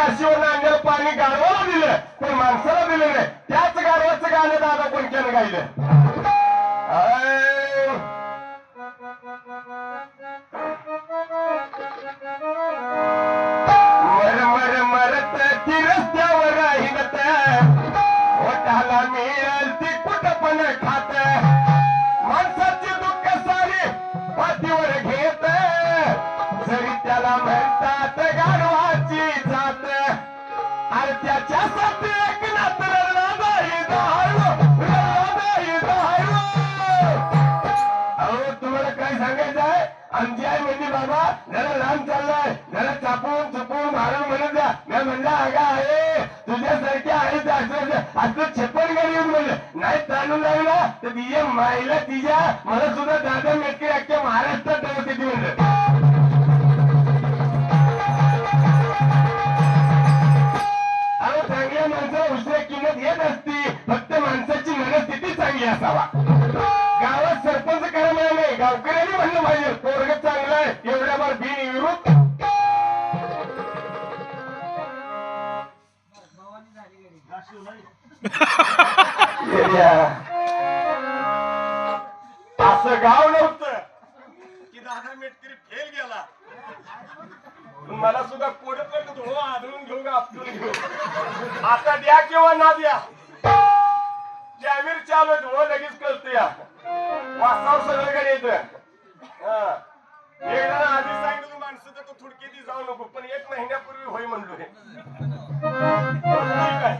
काशीवर आणलेलं पाणी गाढवाला दिलं पण माणसाला दिलं नाही. त्याच गाढवाचं गाणं दादा कोणत्यानं गायलं? मर मरत ती रस्त्यावर हिंडत ओठाला मिळेल ती कुठं पण खात माणसाची दुःख सारी पाठीवर घेत जरी त्याला म्हणतात गाढवाची जात अरे त्याच्यासाठी एक नात रडला नाही दहाळू अहो तुम्हाला काय सांगायचं आहे? आमची आई म्हणजे बाबा जरा लांब चाललाय जरा चापून चुपून मारून म्हणत द्या. मी म्हणलं अगा आहे तुझ्यासारखी आहे ते असं छप्पन गाडी येऊन म्हणलं नाही ताणून लागला तर तिच्या माईला तिच्या मला सुद्धा दादा मेटके अख्ख्या महाराष्ट्रात ठेवते ती म्हणलं. अहो चांगल्या माणसाला उशिरा किंमत येत असती फक्त माणसाची मनस्थिती चांगली असावा. गावात सरपंच करा नाही गावकऱ्यांनी म्हणलं पाहिजे पोरग चांगलं आहे एवढ्या बार बिनविरोध असं गाव नव्हतं की दादा मेटकरी फेल गेला. मला सुद्धा पुढे पण धो आदळून घेऊ का आपटून घेऊ आता द्या किंवा ना द्या जामीर चालू धुवं लगेच कळतं या वासाव सगळीकडे येत. एकदा आधी सांगितलं माणसं तर थोडकी ती जाऊ नको पण 1 महिन्यापूर्वी होय म्हणलो हे काय